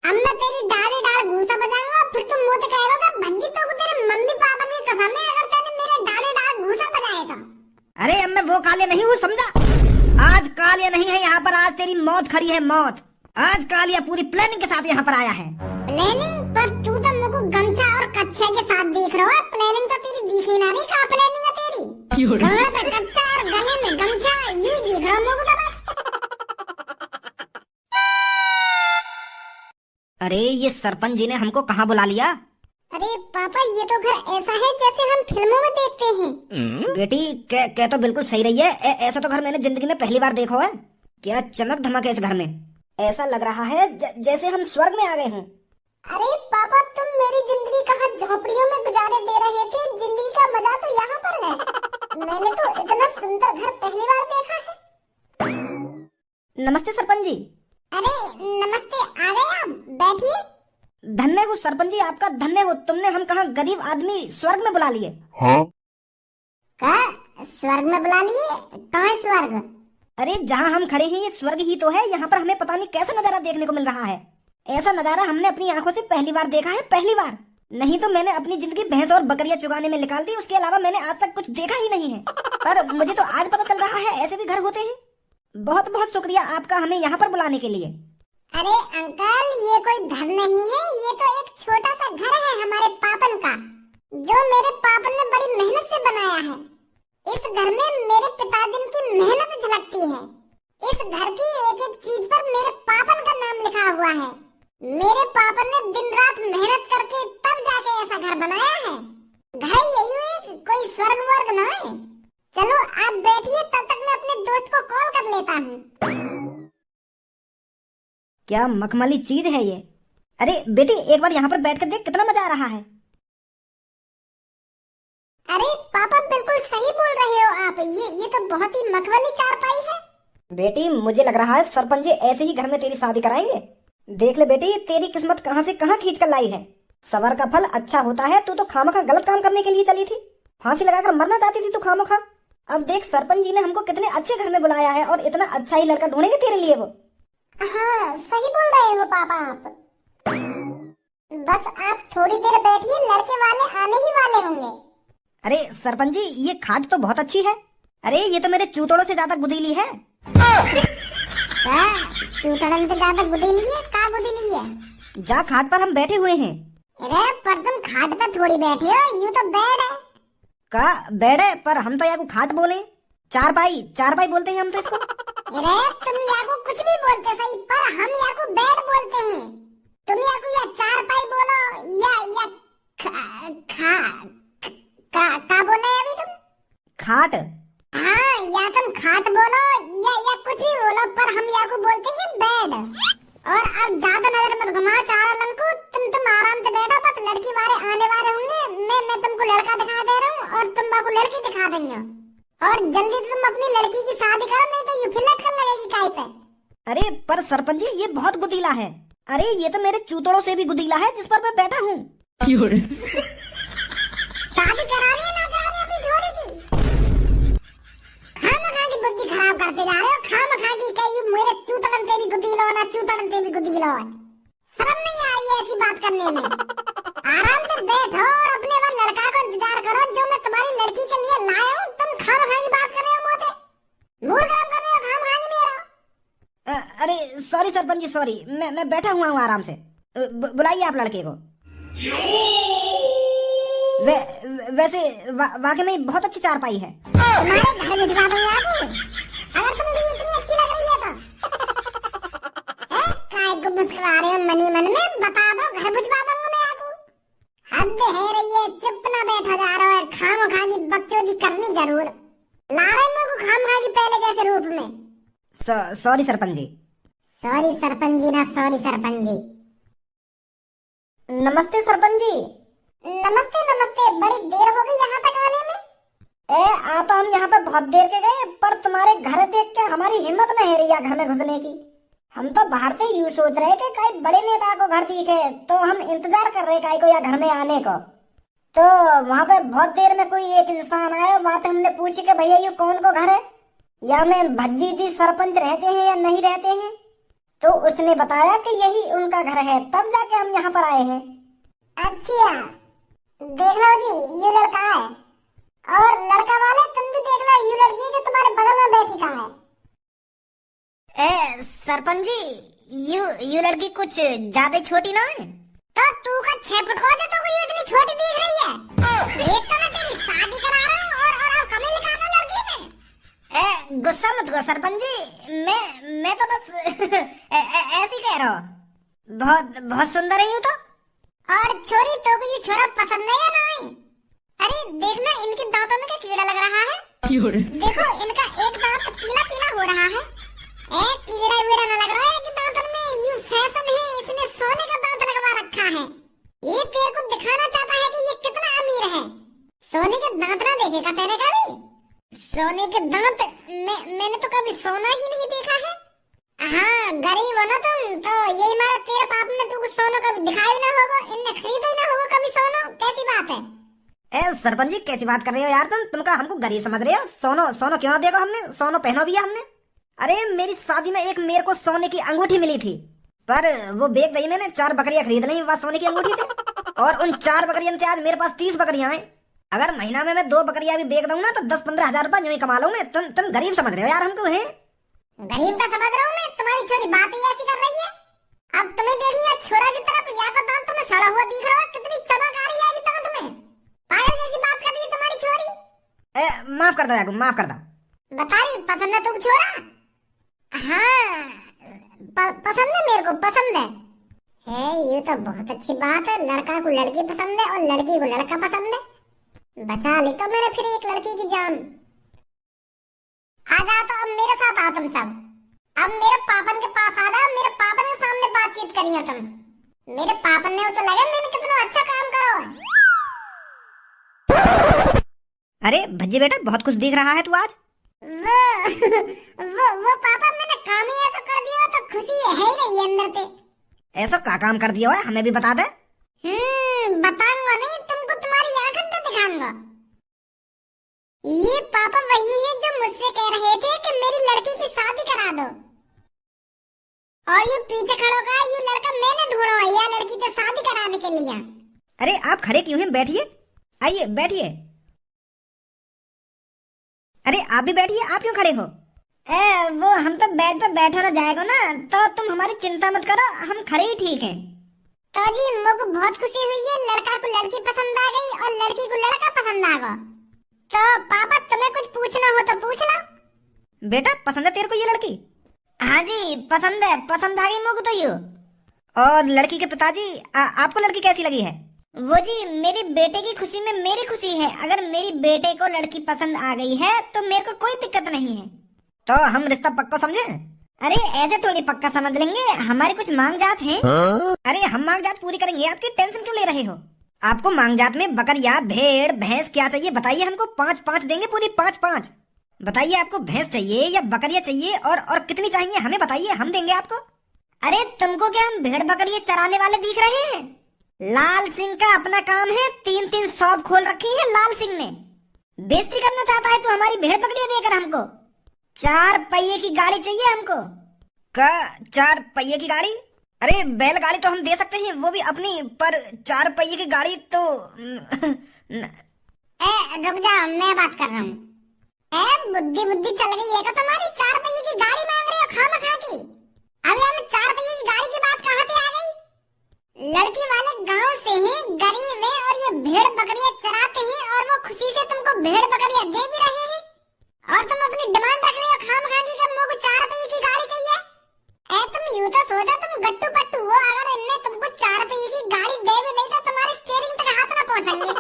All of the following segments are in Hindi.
अब मैं तेरी डाली डाल घूसा बजाऊंगा, फिर तुम मुझे कहेगा भज्जी तो तेरे मम्मी पापा की कसम है अगर तेने मेरे डाली डाल घूसा बजाए तो। अरे अब मैं वो कालिया नहीं हूँ, समझा? आज कालिया नहीं है यहाँ पर, आज तेरी मौत खड़ी है, मौत। आज कालिया पूरी प्लानिंग के साथ यहाँ पर आया है। प्लानिंग? पर तू तो मुझको गमछा और कच्छे के साथ देख रहा है, प्लानिंग तो तेरी दिख ही ना रही। कहाँ प्लानिंग है तेरी? गले पे कच्छा और गले में गमछा, यूं ही दिख रहा है मुझको तो बस। अरे ये सरपंच जी ने हमको कहाँ बुला लिया? अरे पापा, ये तो घर ऐसा है जैसे हम फिल्मों में देखते हैं। बेटी कह तो बिल्कुल सही रही है। ऐसा तो घर मैंने जिंदगी में पहली बार देखा है। क्या चमक धमक है इस घर में, ऐसा लग रहा है जैसे हम स्वर्ग में आ गए हों। अरे पापा, तुम मेरी जिंदगी कहाँ झोपड़ियों में गुजारे दे रहे थे, जिंदगी का मजा तो यहाँ पर है। मैंने तो इतना सुंदर घर पहली बार देखा है। नमस्ते सरपंच जी। अरे नमस्ते, आ गए आप, बैठिए। धन्य हो सरपंच जी, आपका धन्य हो। तुमने हम कहाँ गरीब आदमी स्वर्ग में बुला लिए। हाँ? कहा स्वर्ग में बुला लिए? कहाँ है स्वर्ग? अरे जहाँ हम खड़े हैं ये स्वर्ग ही तो है। यहाँ पर हमें पता नहीं कैसा नजारा देखने को मिल रहा है। ऐसा नजारा हमने अपनी आंखों से पहली बार देखा है, पहली बार। नहीं तो मैंने अपनी जिंदगी भैंस और बकरियां चुगाने में निकाल दी, उसके अलावा मैंने आज तक कुछ देखा ही नहीं है। पर मुझे तो आज पता चल रहा है ऐसे भी घर होते हैं। बहुत बहुत शुक्रिया आपका हमें यहाँ पर बुलाने के लिए। अरे अंकल, ये कोई घर नहीं है, ये तो एक छोटा सा घर है हमारे पापन का, जो मेरे पापन ने बड़ी मेहनत से बनाया है। इस घर में मेरे पिताजी की मेहनत झलकती है। इस घर की एक एक चीज पर मेरे पापन का नाम लिखा हुआ है। मेरे पापन ने दिन रात मेहनत करके तब जाके ऐसा घर बनाया है। घर यही है, कोई स्वर्ग वर्ग ना है। चलो आप बैठिए, तब तक मैं अपने दोस्त को कॉल कर लेता हूँ। क्या मखमली चीज है ये। अरे बेटी एक बार यहाँ पर बैठकर देख, कितना मजा आ रहा है। अरे पापा, बिल्कुल सही बोल रहे हो आप, ये तो बहुत ही मखमली चारपाई है। बेटी मुझे लग रहा है सरपंच जी ऐसे ही घर में तेरी शादी कराएंगे। देख ले बेटी, तेरी किस्मत कहाँ से कहाँ खींच कर लाई है। सबर का फल अच्छा होता है। तू तो खामखा गलत काम करने के लिए चली थी, फांसी लगाकर मरना चाहती थी तू खामखा। अब देख सरपंच जी ने हमको कितने अच्छे घर में बुलाया है और इतना अच्छा ही लड़का ढूंढेंगे तेरे लिए वो। हाँ सही बोल रहे हो पापा आप। बस आप थोड़ी देर बैठिए, लड़के वाले आने ही वाले होंगे। अरे सरपंच जी ये खाट तो बहुत अच्छी है। अरे ये तो मेरे चूतड़ों से ज्यादा गुदीली है। चूतड़न से ज्यादा गुदीली है? का गुदीली है? जा खाट पर हम बैठे हुए हैं। अरे पर तुम खाट पर थोड़ी बैठे हो, यूं तो बेड है। का बेड है? पर हम तो यहाँ को खाट बोले, चारपाई बोलते हैं हम तो इसको। अरे तुम यहाँ को कुछ भी बोलते सही, पर हम यहाँ को बेड बोलते हैं। तुम यहाँ को या चारपाई बोलो या का बोला है अभी तुम? खाट। हाँ, या तुम खाट बोलो या कुछ भी बोलो, पर हम यहाँ को बोलते हैं बेड। और अब ज्यादा नजर मत घुमाओ चारों लंको, तुम आराम से बैठो, बस लड़की वाले आने वाले होंगे। मैं तुमको लड़का दिखा दे रहा हूँ और तुम बाको लड़की दिखा देंगे। और जल्दी तुम अपनी लड़की की शादी करो, नहीं तो ये फिलट कर लगेगी काय पे। अरे पर सरपंच जी ये बहुत गुदीला है। अरे ये तो मेरे चूतड़ों से भी गुदीला है जिस पर मैं बैठा हूँ। शादी करानी है ना करानी अपनी छोरी की? खामखा की बुद्धि खराब करते जा रहे हो, खामखा की कहीं मेरे चूतड़न से भी गुदीलो ना चूतड़न से भी गुदीलो। शर्म नहीं आ रही है ऐसी बात करने में? आराम से बैठो और अपने वो लड़का को इंतजार करो जो मैं तुम्हारी लड़की के लिए लाया हूँ। तुम खामखा की बात कर रहे हो, मोटे मूड खराब कर रहे हो खामखा की मेरा। अरे सॉरी सरपंच जी सॉरी, मैं बैठा हुआ हूँ आराम से। बुलाइए आप लड़के को। वैसे वाकई में बहुत अच्छी चारपाई है। तुम्हारे घर भिजवा दूंगा आपको, अगर तुम भी इतनी अच्छी लग रही है तो। काय को मुस्कुरा रहे हो मनी मन में? बता दो, घर भिजवा दूंगा मैं आपको। हद है रही है, चुप ना बैठा जा रहा है, खामखा की बकचोदी करनी जरूर। ला रहे मेरे को खामखा की पहले जैसे रूप में। सॉरी सरपंच जी। सॉरी सरपंच जी ना, सॉरी सरपंच जी। नमस्ते सरपंच जी। नमस्ते नमस्ते, बड़ी देर हो गई यहाँ तक आने में। आ तो हम यहाँ पे बहुत देर के गए, पर तुम्हारे घर देख के हमारी हिम्मत नहीं रही घर में घुसने की। हम तो बाहर से यूं सोच रहे कि कई बड़े नेता को घर दिखे, तो हम इंतजार कर रहे कई को या घर में आने को। तो वहाँ पे बहुत देर में कोई एक इंसान आया, बात हमने पूछी कि भैया ये कौन को घर है, या में भज्जी जी सरपंच रहते हैं या नहीं रहते हैं। तो उसने बताया कि यही उनका घर है, तब जाके हम यहाँ पर आए हैं। अच्छा, देख लो जी, ये लड़का है, और लड़का वाले तुम भी देख लो, ये लड़की जो तुम्हारे बगल में बैठी कहाँ है। सरपंच जी, यू लड़की कुछ ज्यादा छोटी ना है? तो तू का 6 फुट का, जो तू को ये इतनी छोटी दिख रही है। एक तो मैं तेरी शादी करा रहा हूँ और कमी लिखा रहा हूँ लड़की में। गुस्सा मत करो सरपंच जी, मैं तो बस ऐसे ही कह रहा हूँ। बहुत सुंदर है यूँ तो। और छोरी तो को ये छोरा पसंद है या नहीं? अरे देखना, इनके दांतों में क्या कीड़ा लग रहा है। देखो, इनका एक दांत पीला पीला हो रहा है। कीड़ा वीड़ा न लग रहा है कि दांतों में। यू फैशन है, इसने सोने का दांत लगवा रखा है। ये तेरे को दिखाना चाहता है कि ये कितना अमीर है। सोने के दांत ना देखेगा तेरे कभी? सोने के दांत मैंने तो कभी सोना ही नहीं देखा है। हाँ, गरीब हो ना तुम, तो यही मारा तेरे बाप ने तुमको सोना कभी दिखाई ना होगा, इनने खरीदा ही ना होगा कभी सोना। कैसी बात है? सरपंच जी, कैसी बात कर रहे हो यार तुम का हमको गरीब समझ रहे हो? सोनो क्यों ना देखो, हमने सोनो पहनो भी है हमने। अरे मेरी शादी में एक मेरे को सोने की अंगूठी मिली थी, पर वो बेच दी मैंने। 4 बकरियां खरीद ली, वह सोने की अंगूठी थी। और उन 4 बकरियों से आज मेरे पास 30 बकरियां हैं। अगर महीना में मैं 2 बकरियां भी बेच दूं ना, तो 10-15 हजार रुपए यूं ही कमा लूं मैं। तुम गरीब समझ रहे हो यार हमको? है गरीब का समझ रहा हूँ मैं, तुम्हारी छोरी बात ही ऐसी कर रही है। अब तुम्हें देख लिया छोरा की तरफ, या का दांत तुम्हें सड़ा हुआ दिख रहा है। कितनी चमक आ रही है अभी तक तुम्हें। पागल जैसी बात कर रही है तुम्हारी छोरी। माफ कर दो यार, माफ कर दो। बता रही पसंद है तुम छोरा? हाँ, पसंद है, मेरे को पसंद है। ये तो बहुत अच्छी बात है। लड़का को लड़की पसंद है और लड़की को लड़का पसंद है। बचा ली तो मैंने फिर एक लड़की की जान। आ जाओ तो अब मेरे साथ आओ तुम सब। अब मेरे पापन के पास आ जाओ, मेरे पापन के सामने बातचीत करिए तुम। मेरे पापन ने तो लगा मैंने कितना अच्छा काम करो है। अरे भज्जी बेटा, बहुत कुछ दिख रहा है तू आज। वो पापा, मैंने काम ही ऐसा कर दिया तो खुशी है ही नहीं अंदर से। ऐसा क्या काम कर दिया है, हमें भी बता दे। बताऊंगा नहीं तुमको, तुम्हारी आंखों से दिखाऊंगा। ये पापा वही है जो मुझसे कह रहे थे कि मेरी लड़की की शादी करा दो। और ये पीछे खड़ा का ये लड़का मैंने ढूंढा है, या लड़की से शादी कराने के लिए। अरे आप खड़े क्यों हैं? बैठिए, आइए बैठिए। अरे आप भी बैठिए, आप क्यों खड़े हो? वो हम तो बेड पे बैठा रह जाएगा ना, तो तुम हमारी चिंता मत करो, हम खड़े ही ठीक हैं। तो जी मुझको बहुत खुशी हुई है, लड़का को लड़की पसंद आ गई और लड़की को लड़का पसंद आ गया। तो पापा तुम्हें कुछ पूछना हो तो पूछ लो। बेटा पसंद है तेरे को ये लड़की? हाँ जी पसंद है, पसंद आ गई मुझको तो ये। और लड़की के पिताजी, आपको लड़की कैसी लगी है? वो जी मेरी बेटे की खुशी में मेरी खुशी है। अगर मेरी बेटे को लड़की पसंद आ गई है तो मेरे को कोई दिक्कत नहीं है। तो हम रिश्ता पक्का समझे? अरे ऐसे थोड़ी पक्का समझ लेंगे, हमारी कुछ मांग जात है। अरे हम मांग जात पूरी करेंगे, आपकी टेंशन क्यों ले रहे हो? आपको मांग जात में बकरिया, भेड़, भैंस क्या चाहिए बताइए हमको। 5-5 देंगे, पूरी 5-5। बताइए आपको भैंस चाहिए या बकरिया चाहिए, और कितनी चाहिए हमें बताइए, हम देंगे आपको। अरे तुमको क्या हम भेड़ बकरिया चराने वाले दिख रहे हैं? लाल सिंह का अपना काम है, 3-3 शॉप खोल रखी है लाल सिंह ने। बेइज्जती करना चाहता है तू हमारी भेड़ बकरिया देकर हमको? 4 पहिए की गाड़ी चाहिए हमको। का 4 पहिए की गाड़ी? अरे बैलगाड़ी तो हम दे सकते हैं, वो भी अपनी, पर 4 पहिए की गाड़ी तो रुक जाओ, मैं बात कर रहा हूँ। बुद्धि चल गई है क्या तुम्हारी? 4 पहिए की गाड़ी मांग रहे हो खामखा की? अभी हमें 4 पहिए की गाड़ी की बात कहाँ से आ गई? लड़की वाले गांव से हैं, गरीब है, और ये भेड़ बकरियां चराते हैं, और वो खुशी से तुमको भेड़ बकरियां दे भी रहे हैं, और तुम अपनी डिमांड रख रहे हो खामखा की कि मुझको 4 पहिए की गाड़ी चाहिए। तुम यूं तो सोचो तुम गट्टू पट्टू हो, अगर इनने तुमको 4 पहिए की गाड़ी दे भी नहीं तो तुम्हारे स्टीयरिंग तक हाथ ना पहुंचेंगे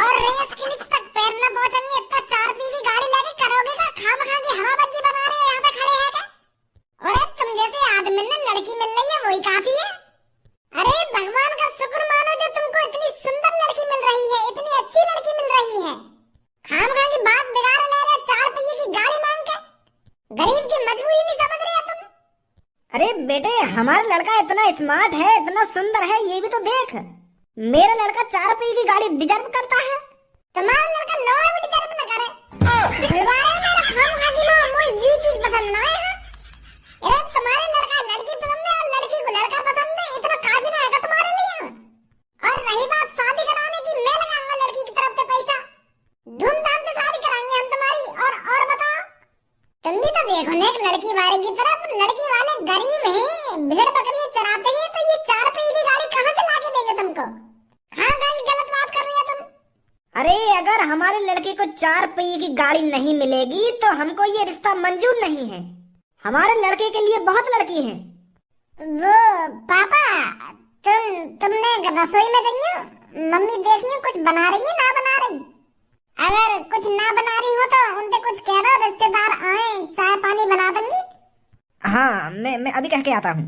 और रेस क्लिच तक पैर ना पहुंचेंगे। इतना 4 पहिए की गाड़ी लेके करोगे क्या? खामखा की हवाबाजी बना रहे हो यहाँ पे खड़े हैं क्या? और तुम जैसे आदमी ने लड़की मिल रही है वही काफी है। अरे भगवान का शुक्र मानो जो तुमको इतनी सुंदर लड़की मिल रही है, इतनी अच्छी लड़की मिल रही है। खामखा की बात बिगाड़ ले रहे, 4 पहिए की गाड़ी मांग के। गरीब की मजबूरी नहीं समझ रहे हो तुम? अरे बेटे हमारा लड़का इतना स्मार्ट है, इतना सुंदर है, ये भी तो देख। मेरा लड़का 4 पहिए की गाड़ी डिजर्व करता है। तुम्हारा लड़का लोहा भी डिजर्व न करे। मेरा खामखा की वो ये चीज पसंद ना है। तुम्हारे लड़का लड़की पसंद देखो ना, एक लड़की वाले की तरफ, लड़की वाले गरीब हैं, भेड़ बकरियां चराते हैं, तो ये 4 पहिए की गाड़ी कहाँ से लाके देंगे तुमको? हाँ भाई, गलत बात कर रही हो तुम। अरे अगर हमारे लड़के को 4 पहिए की गाड़ी नहीं मिलेगी तो हमको ये रिश्ता मंजूर नहीं है। हमारे लड़के के लिए बहुत लड़की हैं। वो पापा, तुमने रसोई में गई हो, मम्मी देख रही हो कुछ बना रही है, ना बना रही? अगर कुछ ना बना रही हो तो उनसे कुछ कह दो, रिश्तेदार आए, चाय पानी बना देंगी। हाँ, मैं अभी कह के आता हूँ।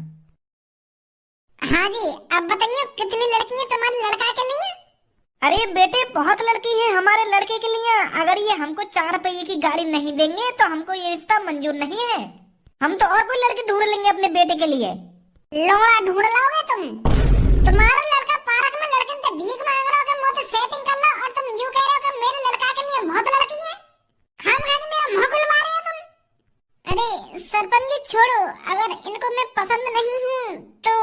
हाँ जी, अब बताइए कितनी लड़की है तुम्हारी लड़का के लिए? अरे बेटे, बहुत लड़की है हमारे लड़के के लिए। अगर ये हमको 4 पहिए की गाड़ी नहीं देंगे तो हमको ये रिश्ता मंजूर नहीं है। हम तो और कोई लड़की ढूंढ लेंगे अपने बेटे के लिए। लोड़ा ढूंढ लाओगे तुम? तुम्हारा लड़का पार्क में लड़के से भीख मांग रहा हो कि मुझसे सेटिंग कर लो, और तुम यूं कह रहे हो कि मेरे लड़का के लिए बहुत लड़की है। खाम खा के मेरा मुंह खुलवा रहे हो तुम। अरे सरपंच जी छोड़ो, अगर इनको मैं पसंद नहीं हूँ तो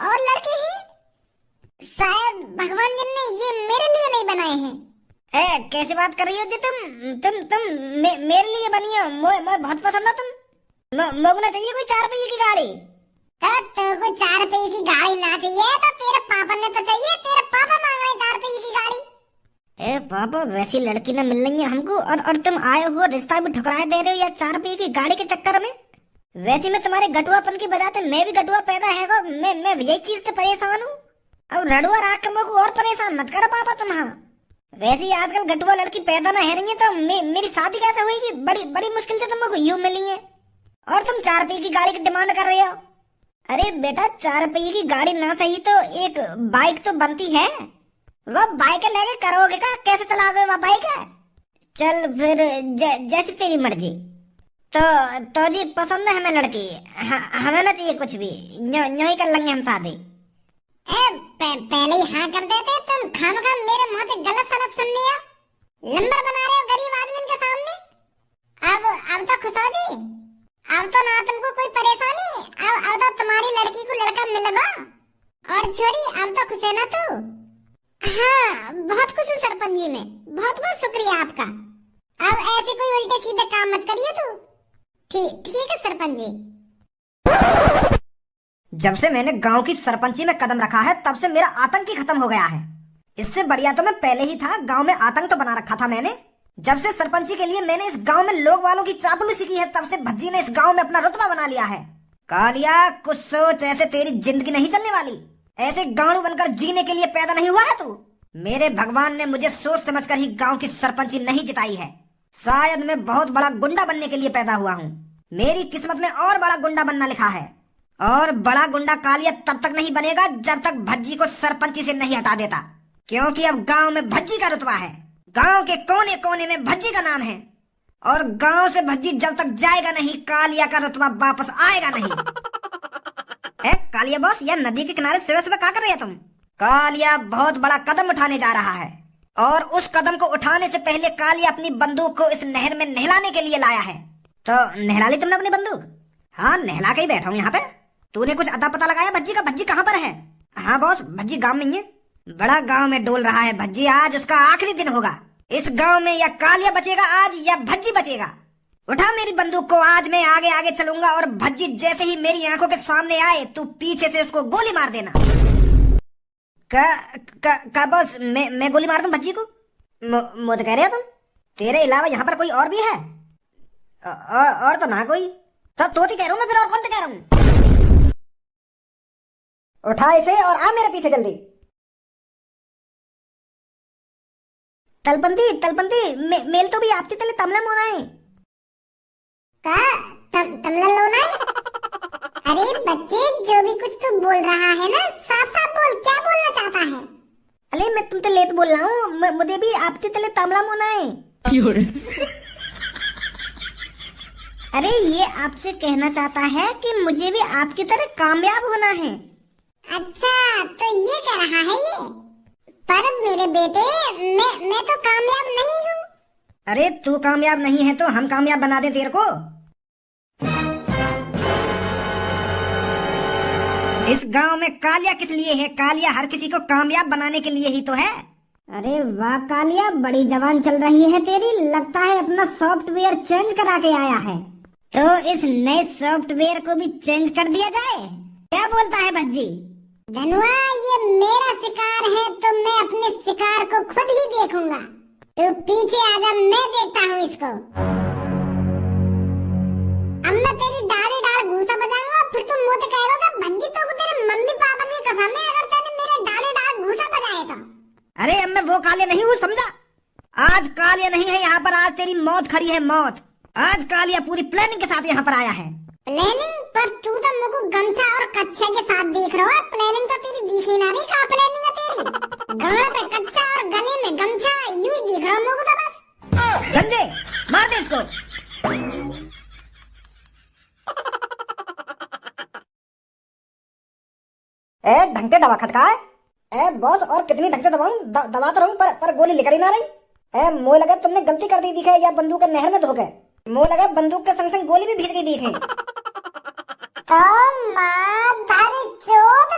और लड़के हैं, शायद भगवान जी ने ये मेरे लिए नहीं बनाए हैं। कैसी बात कर रही हो जी तुम मेरे लिए बनी हो। मैं बहुत पसंद हो तुम। मोगना चाहिए कोई 4 पहिए की गाड़ी? तो कोई 4 पहिए की गाड़ी ना चाहिए तो तेरे पापा ने तो चाहिए, तेरे पापा मांग रहे 4 पहिए की गाड़ी। ए पापा, वैसी लड़की ना मिल रही है हमको, और तुम आए हो रिश्ता भी ठुकराए दे रहे हो या 4 पहिए की गाड़ी के चक्कर में। वैसे में तुम्हारे गटुआपन की वजह से मैं भी गटुआ पैदा है। मैं यही चीज से परेशान हूँ। अब रड़ुआ राख के को और परेशान मत करो पापा तुम। हाँ, वैसे ही आजकल गटुआ लड़की पैदा ना है रही है तो मेरी शादी कैसे होगी? बड़ी मुश्किल से तुमको यूं मिली है, और तुम 4 पहिए की गाड़ी की डिमांड कर रहे हो। अरे बेटा, 4 पहिए की गाड़ी ना सही तो एक बाइक तो बनती है। वो बाइक लेके करोगे का? कैसे चलाओगे वो बाइक? चल फिर जैसी तेरी मर्जी। तो जी पसंद है हमें लड़की। हमें ना चाहिए कुछ भी, यूं ही कर लेंगे हम शादी। पहले ही हाँ कर देते तुम। खामखा मेरे मुंह से गलत सलत सुन लिया, नंबर बना रहे हो गरीब आदमी के सामने। अब तो खुश हो जी, अब तो ना तुमको कोई परेशानी। अब तो तुम्हारी लड़की को लड़का मिलेगा। और छोड़ी, अब तो खुश है ना तू? हाँ, बहुत खुश हूँ सरपंच जी में, बहुत बहुत शुक्रिया आपका। अब ऐसे कोई उल्टे सीधे काम मत करिए तू। ठीक है सरपंच जी। जब से मैंने गांव की सरपंची में कदम रखा है तब से मेरा आतंक ही खत्म हो गया है। इससे बढ़िया तो मैं पहले ही था। गांव में आतंक तो बना रखा था मैंने। जब से सरपंची के लिए मैंने इस गांव में लोग वालों की चापलूसी की है तब से भज्जी ने इस गांव में अपना रुतबा बना लिया है। कालिया, कुछ सोच, ऐसे तेरी जिंदगी नहीं चलने वाली। ऐसे गांव बनकर जीने के लिए पैदा नहीं हुआ है तू। मेरे भगवान ने मुझे सोच समझकर ही गांव की सरपंची नहीं जिताई है। शायद मैं बहुत बड़ा गुंडा बनने के लिए पैदा हुआ हूँ। मेरी किस्मत में और बड़ा गुंडा बनना लिखा है, और बड़ा गुंडा कालिया तब तक नहीं बनेगा जब तक भज्जी को सरपंची से नहीं हटा देता, क्योंकि अब गांव में भज्जी का रुतबा है। गांव के कोने कोने में भज्जी का नाम है, और गांव से भज्जी जब तक जाएगा नहीं कालिया का रुतबा वापस आएगा नहीं। कालिया बॉस, यह नदी के किनारे सुबह सुबह क्या कर रहे हैं तुम? कालिया बहुत बड़ा कदम उठाने जा रहा है, और उस कदम को उठाने से पहले कालिया अपनी बंदूक को इस नहर में नहलाने के लिए लाया है। तो नहला ली तुमने अपनी बंदूक? हाँ, नहला के ही बैठा हूँ यहाँ पे। तूने कुछ अता पता लगाया भज्जी का? भज्जी कहाँ पर है? हाँ बॉस, भज्जी गांव में ही है। बड़ा गांव में डोल रहा है भज्जी। आज उसका आखिरी दिन होगा इस गांव में। या कालिया बचेगा आज या भज्जी बचेगा। उठा मेरी बंदूक को, आज मैं आगे आगे चलूंगा, और भज्जी जैसे ही मेरी आंखों के सामने आए तू पीछे से उसको गोली मार देना। का बॉस, मैं गोली मार दूं भज्जी को? मुझे कह रहे हो तुम? तेरे अलावा यहाँ पर कोई और भी है? और तो ना कोई। तो कह रहा हूँ मैं, फिर और कौन कह रहा हूँ? उठा इसे और आ मेरे पीछे जल्दी। तलपंती मेल तो भी आपती तले तमला मोना है का तमला लोना है? अरे बच्चे, जो भी कुछ तू बोल रहा है ना, साफ साफ बोल, क्या बोलना चाहता है? अरे मैं तुम तो लेट बोल रहा हूँ। मुझे भी आपती तले तमला मोना है। अरे ये आपसे कहना चाहता है कि मुझे भी आपकी तरह कामयाब होना है। अच्छा, तो ये कह रहा है ये? पर मेरे बेटे, मैं तो कामयाब नहीं हूँ। अरे तू कामयाब नहीं है तो हम कामयाब बना दे तेरे को। इस गांव में कालिया किस लिए है? कालिया हर किसी को कामयाब बनाने के लिए ही तो है। अरे वाह कालिया, बड़ी जवान चल रही है तेरी। लगता है अपना सॉफ्टवेयर चेंज करा के आया है। तो इस नए सॉफ्टवेयर को भी चेंज कर दिया जाए, क्या बोलता है भज्जी? धनुआ, ये मेरा शिकार है तो मैं अपने शिकार को खुद ही देखूंगा। तू पीछे आजा, मैं देखता हूँ इसको। अब मैं तेरी डाली डाल घूसा बजाऊंगा, फिर तुम मुझे कहेगा कि भज्जी तो तेरे मम्मी पापा की कसम है अगर तेने मेरे डाली डाल घूसा बजाए तो। अरे अब मैं वो कालिया नहीं हूँ, समझा? आज कालिया नहीं है यहाँ पर, आज तेरी मौत खड़ी है, मौत। आज कालिया पूरी प्लानिंग के साथ यहाँ पर आया है। प्लानिंग? पर तू तो मुझको गमछा और कच्छे के साथ देख रहा है, प्लानिंग तो तेरी दिख ही ना रही। कहाँ प्लानिंग है तेरी? गाड़ पे कच्चा और गले में गमछा, यूं ही दिख रहा है मुझको तो बस। गंजे, मार दे इसको। ढंग से दबा खटका है। बॉस, और कितनी ढंग से दबाऊं? दबाता रहूं पर गोली निकल ही ना रही। मुझे लगा तुमने गलती कर दी दिखे, या बंदूक नहर में धो गए। मुझे लगा बंदूक के संग संग गोली भी भीग गई दिखे। तो माँ, चोद